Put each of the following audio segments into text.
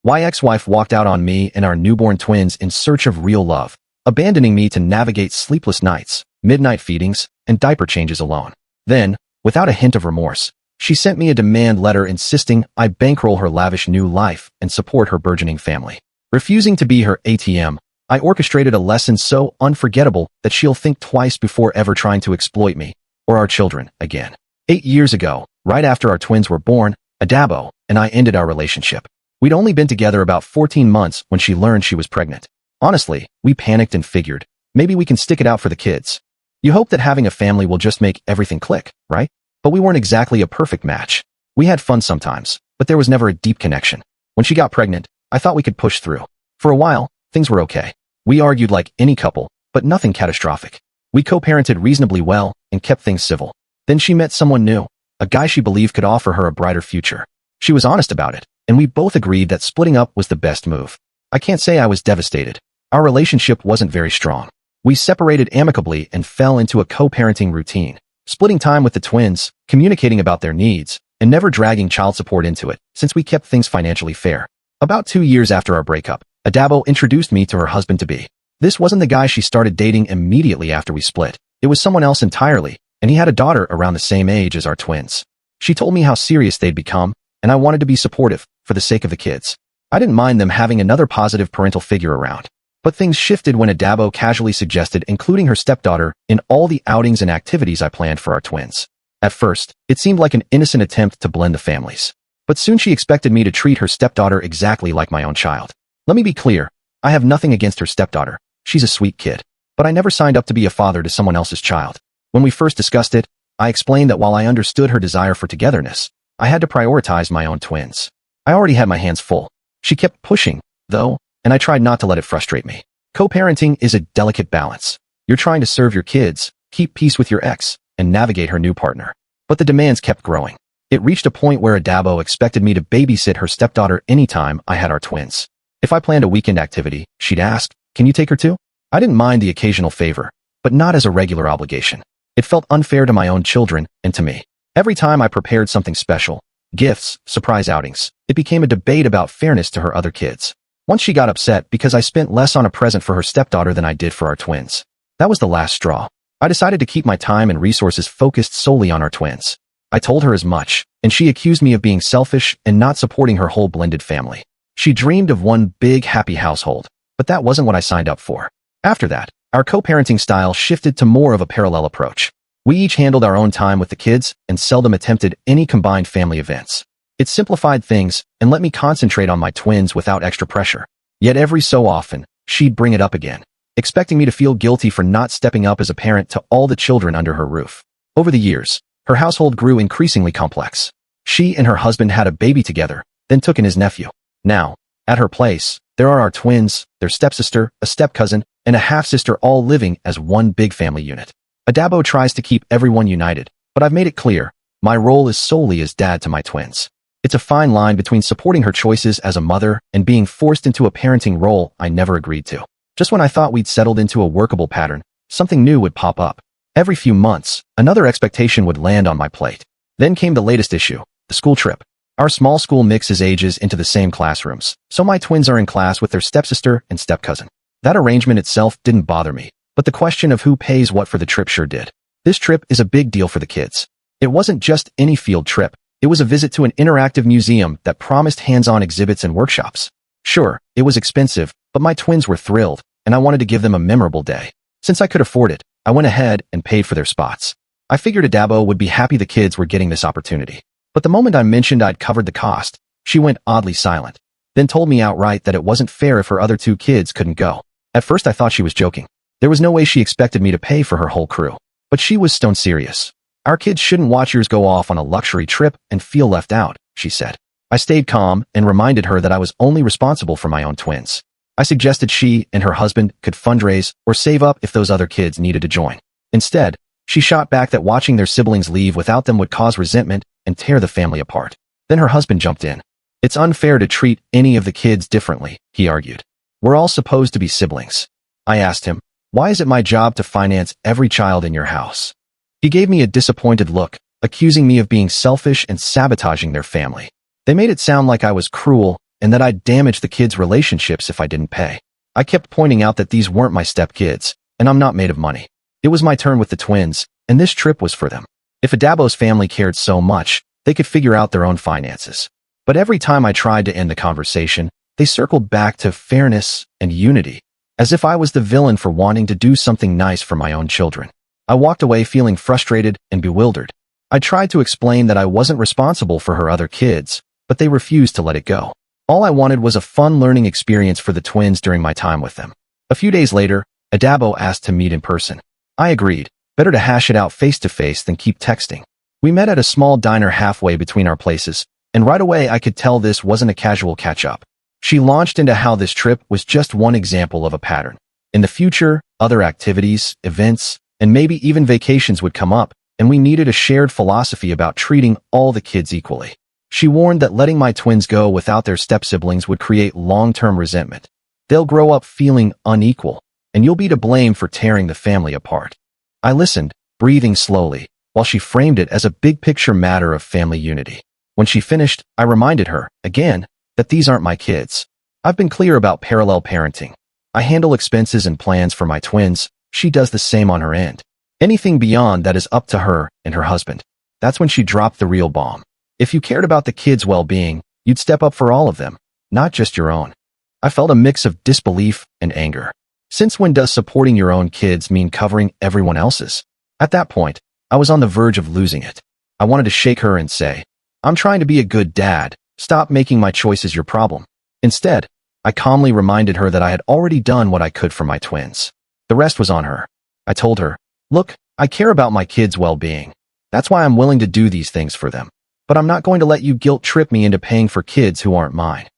My ex-wife walked out on me and our newborn twins in search of real love, abandoning me to navigate sleepless nights, midnight feedings, and diaper changes alone. Then, without a hint of remorse, she sent me a demand letter insisting I bankroll her lavish new life and support her burgeoning family. Refusing to be her ATM, I orchestrated a lesson so unforgettable that she'll think twice before ever trying to exploit me, or our children, again. 8 years ago, right after our twins were born, Adabo and I ended our relationship. We'd only been together about 14 months when she learned she was pregnant. Honestly, we panicked and figured, maybe we can stick it out for the kids. You hope that having a family will just make everything click, right? But we weren't exactly a perfect match. We had fun sometimes, but there was never a deep connection. When she got pregnant, I thought we could push through. For a while, things were okay. We argued like any couple, but nothing catastrophic. We co-parented reasonably well and kept things civil. Then she met someone new, a guy she believed could offer her a brighter future. She was honest about it, and we both agreed that splitting up was the best move. I can't say I was devastated. Our relationship wasn't very strong. We separated amicably and fell into a co-parenting routine, splitting time with the twins, communicating about their needs, and never dragging child support into it, since we kept things financially fair. About 2 years after our breakup, Adabo introduced me to her husband-to-be. This wasn't the guy she started dating immediately after we split. It was someone else entirely, and he had a daughter around the same age as our twins. She told me how serious they'd become, and I wanted to be supportive, for the sake of the kids. I didn't mind them having another positive parental figure around. But things shifted when Adabo casually suggested including her stepdaughter in all the outings and activities I planned for our twins. At first, it seemed like an innocent attempt to blend the families. But soon she expected me to treat her stepdaughter exactly like my own child. Let me be clear, I have nothing against her stepdaughter. She's a sweet kid. But I never signed up to be a father to someone else's child. When we first discussed it, I explained that while I understood her desire for togetherness, I had to prioritize my own twins. I already had my hands full. She kept pushing, though, and I tried not to let it frustrate me. Co-parenting is a delicate balance. You're trying to serve your kids, keep peace with your ex, and navigate her new partner. But the demands kept growing. It reached a point where Adabo expected me to babysit her stepdaughter anytime I had our twins. If I planned a weekend activity, she'd ask, "Can you take her too?" I didn't mind the occasional favor, but not as a regular obligation. It felt unfair to my own children and to me. Every time I prepared something special, gifts, surprise outings, it became a debate about fairness to her other kids. Once she got upset because I spent less on a present for her stepdaughter than I did for our twins. That was the last straw. I decided to keep my time and resources focused solely on our twins. I told her as much, and she accused me of being selfish and not supporting her whole blended family. She dreamed of one big happy household, but that wasn't what I signed up for. After that, our co-parenting style shifted to more of a parallel approach. We each handled our own time with the kids and seldom attempted any combined family events. It simplified things and let me concentrate on my twins without extra pressure. Yet every so often, she'd bring it up again, expecting me to feel guilty for not stepping up as a parent to all the children under her roof. Over the years, her household grew increasingly complex. She and her husband had a baby together, then took in his nephew. Now, at her place, there are our twins, their stepsister, a step-cousin, and a half-sister all living as one big family unit. Adabo tries to keep everyone united, but I've made it clear, my role is solely as dad to my twins. It's a fine line between supporting her choices as a mother and being forced into a parenting role I never agreed to. Just when I thought we'd settled into a workable pattern, something new would pop up. Every few months, another expectation would land on my plate. Then came the latest issue, the school trip. Our small school mixes ages into the same classrooms, so my twins are in class with their stepsister and step-cousin. That arrangement itself didn't bother me, but the question of who pays what for the trip sure did. This trip is a big deal for the kids. It wasn't just any field trip. It was a visit to an interactive museum that promised hands-on exhibits and workshops. Sure, it was expensive, but my twins were thrilled, and I wanted to give them a memorable day. Since I could afford it, I went ahead and paid for their spots. I figured Adabo would be happy the kids were getting this opportunity. But the moment I mentioned I'd covered the cost, she went oddly silent, then told me outright that it wasn't fair if her other 2 kids couldn't go. At first I thought she was joking. There was no way she expected me to pay for her whole crew. But she was stone serious. Our kids shouldn't watch yours go off on a luxury trip and feel left out, she said. I stayed calm and reminded her that I was only responsible for my own twins. I suggested she and her husband could fundraise or save up if those other kids needed to join. Instead, she shot back that watching their siblings leave without them would cause resentment and tear the family apart. Then her husband jumped in. It's unfair to treat any of the kids differently, he argued. We're all supposed to be siblings. I asked him, why is it my job to finance every child in your house? He gave me a disappointed look, accusing me of being selfish and sabotaging their family. They made it sound like I was cruel and that I'd damage the kids' relationships if I didn't pay. I kept pointing out that these weren't my stepkids, and I'm not made of money. It was my turn with the twins, and this trip was for them. If Adabo's family cared so much, they could figure out their own finances. But every time I tried to end the conversation, they circled back to fairness and unity, as if I was the villain for wanting to do something nice for my own children. I walked away feeling frustrated and bewildered. I tried to explain that I wasn't responsible for her other kids, but they refused to let it go. All I wanted was a fun learning experience for the twins during my time with them. A few days later, Adabo asked to meet in person. I agreed. Better to hash it out face-to-face than keep texting. We met at a small diner halfway between our places, and right away I could tell this wasn't a casual catch-up. She launched into how this trip was just one example of a pattern. In the future, other activities, events, and maybe even vacations would come up, and we needed a shared philosophy about treating all the kids equally. She warned that letting my twins go without their step-siblings would create long-term resentment. They'll grow up feeling unequal, and you'll be to blame for tearing the family apart. I listened, breathing slowly, while she framed it as a big-picture matter of family unity. When she finished, I reminded her, again, that these aren't my kids. I've been clear about parallel parenting. I handle expenses and plans for my twins. She does the same on her end. Anything beyond that is up to her and her husband. That's when she dropped the real bomb. If you cared about the kids' well-being, you'd step up for all of them, not just your own. I felt a mix of disbelief and anger. Since when does supporting your own kids mean covering everyone else's? At that point, I was on the verge of losing it. I wanted to shake her and say, I'm trying to be a good dad. Stop making my choices your problem. Instead, I calmly reminded her that I had already done what I could for my twins. The rest was on her. I told her, look, I care about my kids' well-being. That's why I'm willing to do these things for them. But I'm not going to let you guilt-trip me into paying for kids who aren't mine.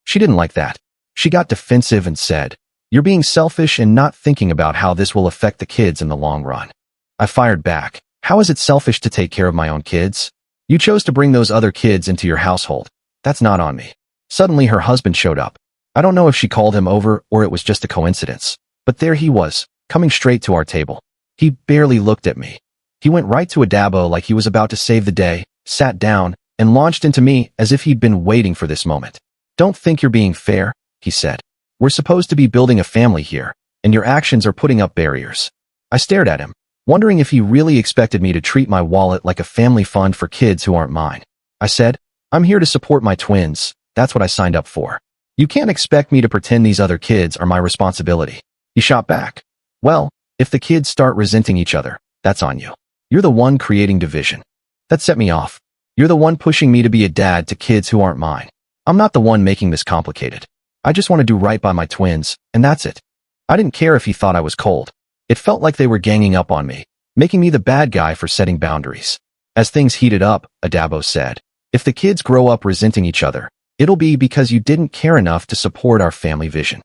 She didn't like that. She got defensive and said, you're being selfish and not thinking about how this will affect the kids in the long run. I fired back. How is it selfish to take care of my own kids? You chose to bring those other kids into your household. That's not on me. Suddenly her husband showed up. I don't know if she called him over or it was just a coincidence, but there he was, coming straight to our table. He barely looked at me. He went right to Adabo like he was about to save the day, sat down, and launched into me as if he'd been waiting for this moment. Don't think you're being fair, he said. We're supposed to be building a family here, and your actions are putting up barriers. I stared at him, wondering if he really expected me to treat my wallet like a family fund for kids who aren't mine. I said, I'm here to support my twins. That's what I signed up for. You can't expect me to pretend these other kids are my responsibility. He shot back. Well, if the kids start resenting each other, that's on you. You're the one creating division. That set me off. You're the one pushing me to be a dad to kids who aren't mine. I'm not the one making this complicated. I just want to do right by my twins, and that's it. I didn't care if he thought I was cold. It felt like they were ganging up on me, making me the bad guy for setting boundaries. As things heated up, Adabo said, if the kids grow up resenting each other, it'll be because you didn't care enough to support our family vision.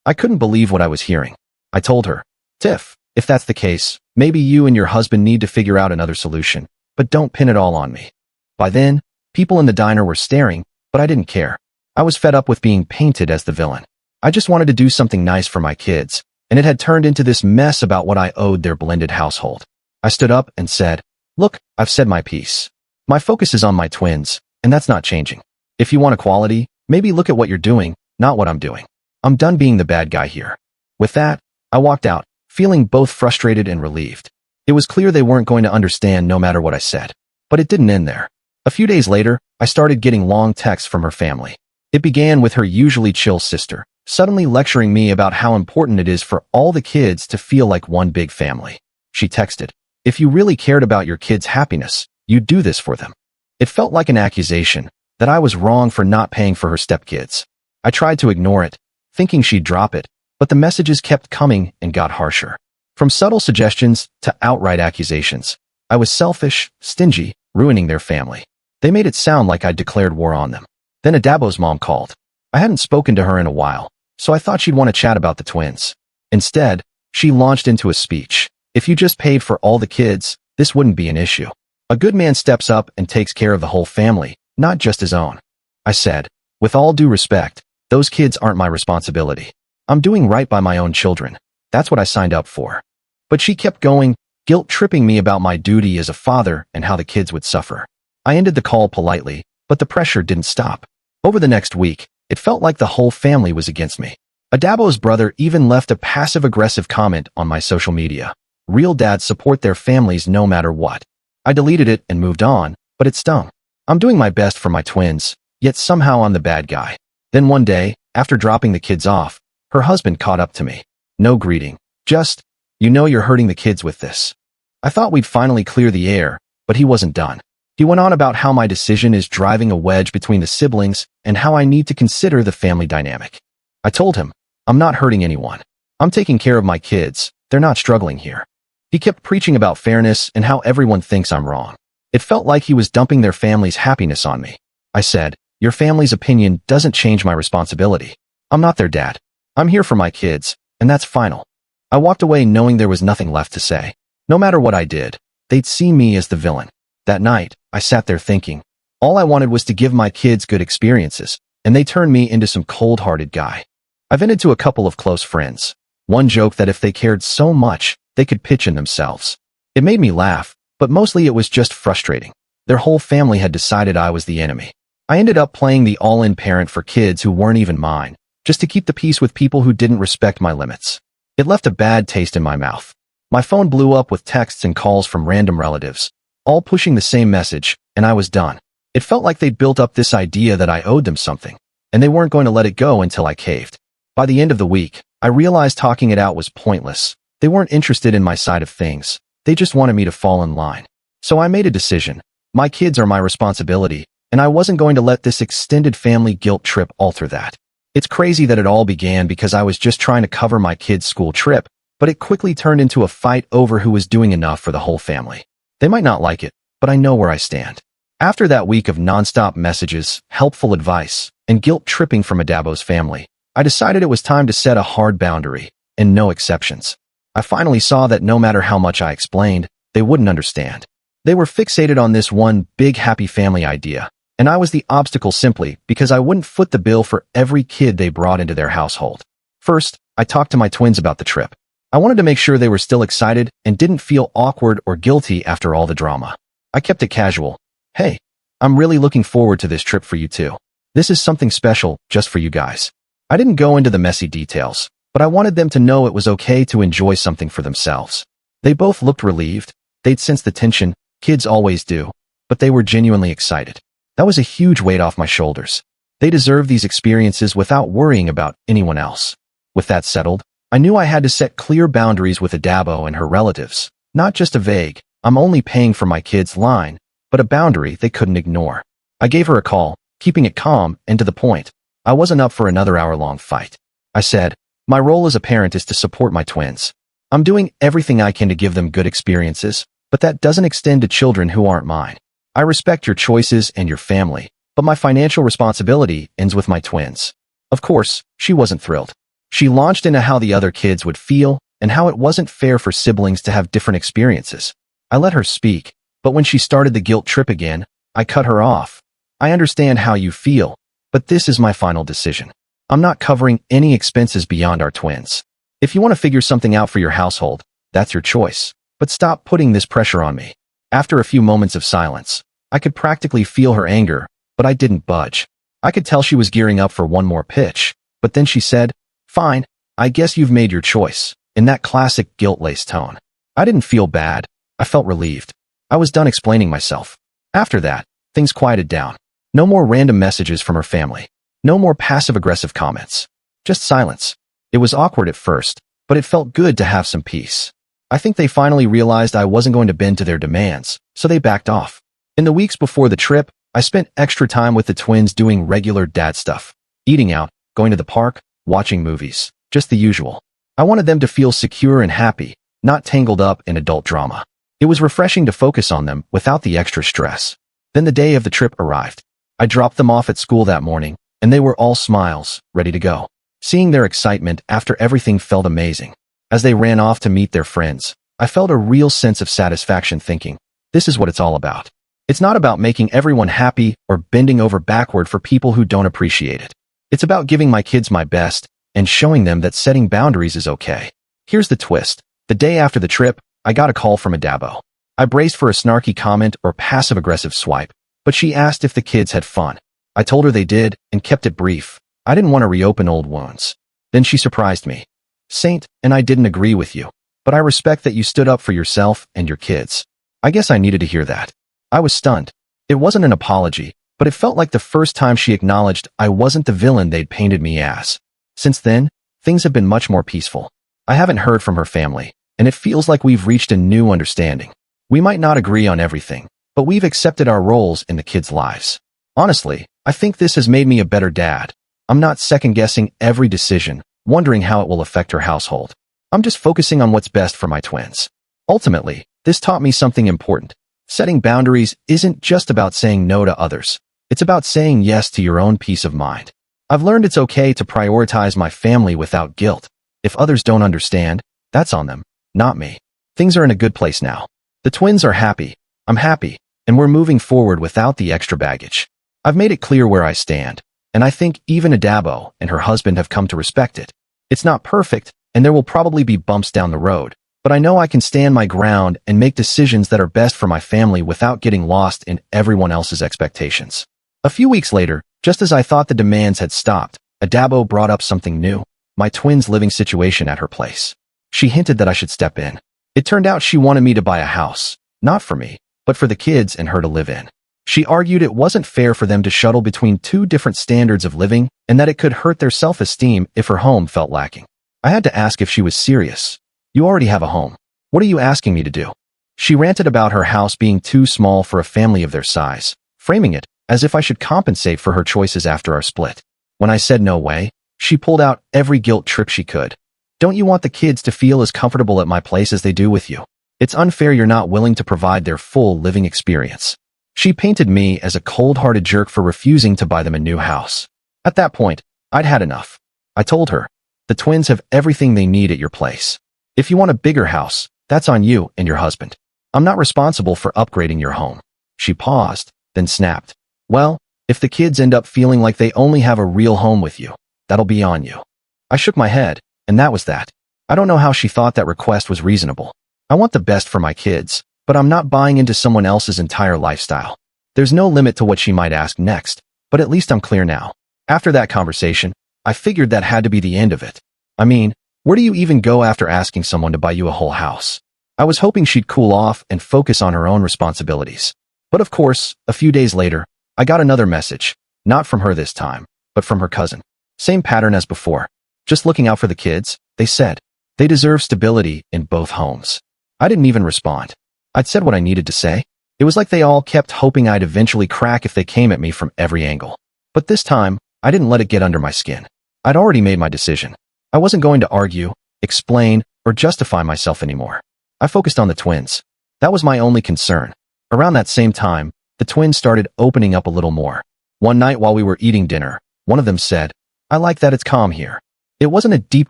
I couldn't believe what I was hearing. I told her, Tiff, if that's the case, maybe you and your husband need to figure out another solution, but don't pin it all on me. By then, people in the diner were staring, but I didn't care. I was fed up with being painted as the villain. I just wanted to do something nice for my kids, and it had turned into this mess about what I owed their blended household. I stood up and said, look, I've said my piece. My focus is on my twins, and that's not changing. If you want equality, maybe look at what you're doing, not what I'm doing. I'm done being the bad guy here. With that, I walked out, feeling both frustrated and relieved. It was clear they weren't going to understand no matter what I said. But it didn't end there. A few days later, I started getting long texts from her family. It began with her usually chill sister, suddenly lecturing me about how important it is for all the kids to feel like one big family. She texted, if you really cared about your kids' happiness, you'd do this for them. It felt like an accusation, that I was wrong for not paying for her stepkids. I tried to ignore it, thinking she'd drop it, but the messages kept coming and got harsher. From subtle suggestions to outright accusations. I was selfish, stingy, ruining their family. They made it sound like I'd declared war on them. Then Adabo's mom called. I hadn't spoken to her in a while, so I thought she'd want to chat about the twins. Instead, she launched into a speech. If you just paid for all the kids, this wouldn't be an issue. A good man steps up and takes care of the whole family, not just his own. I said, with all due respect, those kids aren't my responsibility. I'm doing right by my own children. That's what I signed up for. But she kept going, guilt-tripping me about my duty as a father and how the kids would suffer. I ended the call politely, but the pressure didn't stop. Over the next week, It felt like the whole family was against me. Adabo's brother even left a passive-aggressive comment on my social media. Real dads support their families no matter what. I deleted it and moved on, but it stung. I'm doing my best for my twins, yet somehow I'm the bad guy. Then one day, after dropping the kids off, her husband caught up to me. No greeting. Just, you know you're hurting the kids with this. I thought we'd finally clear the air, but he wasn't done. He went on about how my decision is driving a wedge between the siblings and how I need to consider the family dynamic. I told him, I'm not hurting anyone. I'm taking care of my kids. They're not struggling here. He kept preaching about fairness and how everyone thinks I'm wrong. It felt like he was dumping their family's happiness on me. I said, your family's opinion doesn't change my responsibility. I'm not their dad. I'm here for my kids, and that's final. I walked away knowing there was nothing left to say. No matter what I did, they'd see me as the villain. That night, I sat there thinking, all I wanted was to give my kids good experiences, and they turned me into some cold-hearted guy. I vented to a couple of close friends. One joked that if they cared so much, they could pitch in themselves. It made me laugh, but mostly it was just frustrating. Their whole family had decided I was the enemy. I ended up playing the all-in parent for kids who weren't even mine, just to keep the peace with people who didn't respect my limits. It left a bad taste in my mouth. My phone blew up with texts and calls from random relatives, all pushing the same message, and I was done. It felt like they'd built up this idea that I owed them something, and they weren't going to let it go until I caved. By the end of the week, I realized talking it out was pointless. They weren't interested in my side of things. They just wanted me to fall in line. So I made a decision. My kids are my responsibility, and I wasn't going to let this extended family guilt trip alter that. It's crazy that it all began because I was just trying to cover my kids' school trip, but it quickly turned into a fight over who was doing enough for the whole family. They might not like it, but I know where I stand. After that week of nonstop messages, helpful advice, and guilt tripping from Adabo's family, I decided it was time to set a hard boundary, and no exceptions. I finally saw that no matter how much I explained, they wouldn't understand. They were fixated on this one big happy family idea, and I was the obstacle simply because I wouldn't foot the bill for every kid they brought into their household. First, I talked to my twins about the trip. I wanted to make sure they were still excited and didn't feel awkward or guilty after all the drama. I kept it casual. Hey, I'm really looking forward to this trip for you too. This is something special just for you guys. I didn't go into the messy details, but I wanted them to know it was okay to enjoy something for themselves. They both looked relieved. They'd sensed the tension, kids always do, but they were genuinely excited. That was a huge weight off my shoulders. They deserved these experiences without worrying about anyone else. With that settled, I knew I had to set clear boundaries with Adabo and her relatives, not just a vague, I'm only paying for my kids line, but a boundary they couldn't ignore. I gave her a call, keeping it calm and to the point. I wasn't up for another hour-long fight. I said, my role as a parent is to support my twins. I'm doing everything I can to give them good experiences, but that doesn't extend to children who aren't mine. I respect your choices and your family, but my financial responsibility ends with my twins. Of course, she wasn't thrilled. She launched into how the other kids would feel and how it wasn't fair for siblings to have different experiences. I let her speak, but when she started the guilt trip again, I cut her off. I understand how you feel, but this is my final decision. I'm not covering any expenses beyond our twins. If you want to figure something out for your household, that's your choice, but stop putting this pressure on me. After a few moments of silence, I could practically feel her anger, but I didn't budge. I could tell she was gearing up for one more pitch, but then she said, fine, I guess you've made your choice, in that classic guilt-laced tone. I didn't feel bad. I felt relieved. I was done explaining myself. After that, things quieted down. No more random messages from her family. No more passive-aggressive comments. Just silence. It was awkward at first, but it felt good to have some peace. I think they finally realized I wasn't going to bend to their demands, so they backed off. In the weeks before the trip, I spent extra time with the twins doing regular dad stuff. Eating out, going to the park, watching movies. Just the usual. I wanted them to feel secure and happy, not tangled up in adult drama. It was refreshing to focus on them without the extra stress. Then the day of the trip arrived. I dropped them off at school that morning, and they were all smiles, ready to go. Seeing their excitement after everything felt amazing. As they ran off to meet their friends, I felt a real sense of satisfaction thinking, this is what it's all about. It's not about making everyone happy or bending over backward for people who don't appreciate it. It's about giving my kids my best and showing them that setting boundaries is okay. Here's the twist. The day after the trip, I got a call from Adabo. I braced for a snarky comment or passive-aggressive swipe, but she asked if the kids had fun. I told her they did and kept it brief. I didn't want to reopen old wounds. Then she surprised me. Saint, and I didn't agree with you, but I respect that you stood up for yourself and your kids. I guess I needed to hear that. I was stunned. It wasn't an apology, but it felt like the first time she acknowledged I wasn't the villain they'd painted me as. Since then, things have been much more peaceful. I haven't heard from her family, and it feels like we've reached a new understanding. We might not agree on everything, but we've accepted our roles in the kids' lives. Honestly, I think this has made me a better dad. I'm not second-guessing every decision, wondering how it will affect her household. I'm just focusing on what's best for my twins. Ultimately, this taught me something important. Setting boundaries isn't just about saying no to others. It's about saying yes to your own peace of mind. I've learned it's okay to prioritize my family without guilt. If others don't understand, that's on them, not me. Things are in a good place now. The twins are happy, I'm happy, and we're moving forward without the extra baggage. I've made it clear where I stand, and I think even Adabo and her husband have come to respect it. It's not perfect, and there will probably be bumps down the road, but I know I can stand my ground and make decisions that are best for my family without getting lost in everyone else's expectations. A few weeks later, just as I thought the demands had stopped, Adabo brought up something new, my twins' living situation at her place. She hinted that I should step in. It turned out she wanted me to buy a house, not for me, but for the kids and her to live in. She argued it wasn't fair for them to shuttle between two different standards of living and that it could hurt their self-esteem if her home felt lacking. I had to ask if she was serious. You already have a home. What are you asking me to do? She ranted about her house being too small for a family of their size, framing it as if I should compensate for her choices after our split. When I said no way, she pulled out every guilt trip she could. Don't you want the kids to feel as comfortable at my place as they do with you? It's unfair you're not willing to provide their full living experience. She painted me as a cold-hearted jerk for refusing to buy them a new house. At that point, I'd had enough. I told her, the twins have everything they need at your place. If you want a bigger house, that's on you and your husband. I'm not responsible for upgrading your home. She paused, then snapped. Well, if the kids end up feeling like they only have a real home with you, that'll be on you. I shook my head, and that was that. I don't know how she thought that request was reasonable. I want the best for my kids, but I'm not buying into someone else's entire lifestyle. There's no limit to what she might ask next, but at least I'm clear now. After that conversation, I figured that had to be the end of it. I mean, where do you even go after asking someone to buy you a whole house? I was hoping she'd cool off and focus on her own responsibilities. But of course, a few days later, I got another message, not from her this time, but from her cousin. Same pattern as before. Just looking out for the kids, they said. They deserve stability in both homes. I didn't even respond. I'd said what I needed to say. It was like they all kept hoping I'd eventually crack if they came at me from every angle. But this time, I didn't let it get under my skin. I'd already made my decision. I wasn't going to argue, explain, or justify myself anymore. I focused on the twins. That was my only concern. Around that same time, the twins started opening up a little more. One night while we were eating dinner, one of them said, I like that it's calm here. It wasn't a deep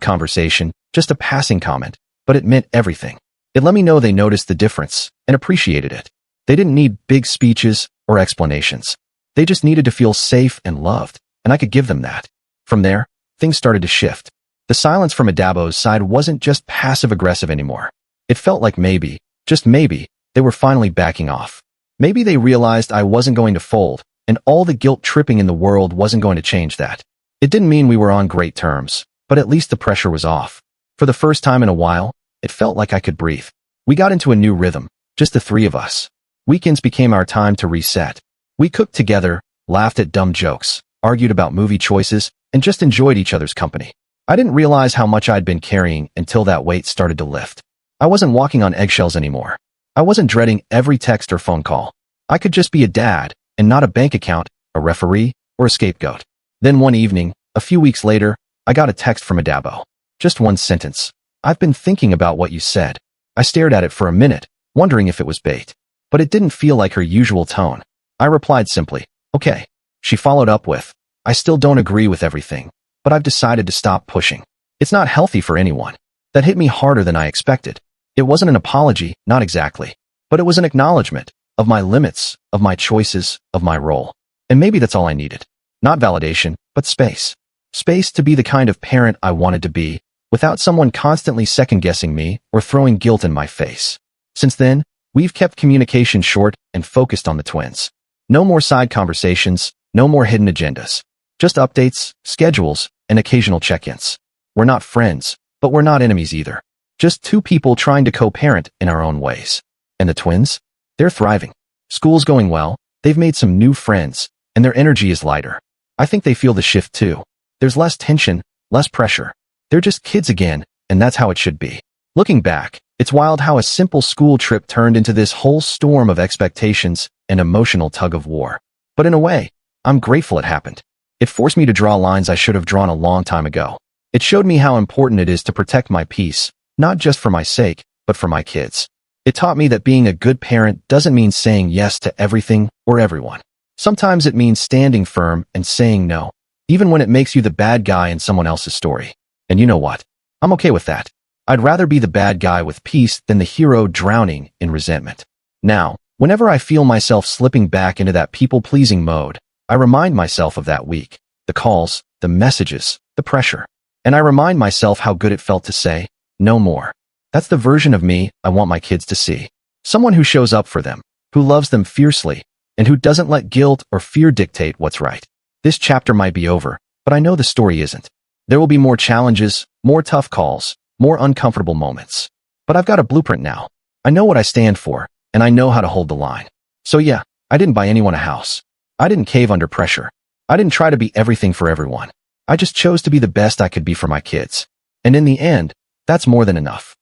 conversation, just a passing comment, but it meant everything. It let me know they noticed the difference and appreciated it. They didn't need big speeches or explanations. They just needed to feel safe and loved, and I could give them that. From there, things started to shift. The silence from Adabo's side wasn't just passive-aggressive anymore. It felt like maybe, just maybe, they were finally backing off. Maybe they realized I wasn't going to fold, and all the guilt-tripping in the world wasn't going to change that. It didn't mean we were on great terms, but at least the pressure was off. For the first time in a while, it felt like I could breathe. We got into a new rhythm, just the three of us. Weekends became our time to reset. We cooked together, laughed at dumb jokes, argued about movie choices, and just enjoyed each other's company. I didn't realize how much I'd been carrying until that weight started to lift. I wasn't walking on eggshells anymore. I wasn't dreading every text or phone call. I could just be a dad, and not a bank account, a referee, or a scapegoat. Then one evening, a few weeks later, I got a text from Adabo. Just one sentence. I've been thinking about what you said. I stared at it for a minute, wondering if it was bait. But it didn't feel like her usual tone. I replied simply, okay. She followed up with, I still don't agree with everything, but I've decided to stop pushing. It's not healthy for anyone. That hit me harder than I expected. It wasn't an apology, not exactly, but it was an acknowledgement of my limits, of my choices, of my role. And maybe that's all I needed. Not validation, but space. Space to be the kind of parent I wanted to be, without someone constantly second-guessing me or throwing guilt in my face. Since then, we've kept communication short and focused on the twins. No more side conversations, no more hidden agendas. Just updates, schedules, and occasional check-ins. We're not friends, but we're not enemies either. Just two people trying to co-parent in our own ways. And the twins? They're thriving. School's going well, they've made some new friends, and their energy is lighter. I think they feel the shift too. There's less tension, less pressure. They're just kids again, and that's how it should be. Looking back, it's wild how a simple school trip turned into this whole storm of expectations and emotional tug-of-war. But in a way, I'm grateful it happened. It forced me to draw lines I should have drawn a long time ago. It showed me how important it is to protect my peace, not just for my sake, but for my kids. It taught me that being a good parent doesn't mean saying yes to everything or everyone. Sometimes it means standing firm and saying no, even when it makes you the bad guy in someone else's story. And you know what? I'm okay with that. I'd rather be the bad guy with peace than the hero drowning in resentment. Now, whenever I feel myself slipping back into that people-pleasing mode, I remind myself of that week, the calls, the messages, the pressure. And I remind myself how good it felt to say, no more. That's the version of me I want my kids to see. Someone who shows up for them, who loves them fiercely, and who doesn't let guilt or fear dictate what's right. This chapter might be over, but I know the story isn't. There will be more challenges, more tough calls, more uncomfortable moments. But I've got a blueprint now. I know what I stand for, and I know how to hold the line. So yeah, I didn't buy anyone a house. I didn't cave under pressure. I didn't try to be everything for everyone. I just chose to be the best I could be for my kids. And in the end, that's more than enough.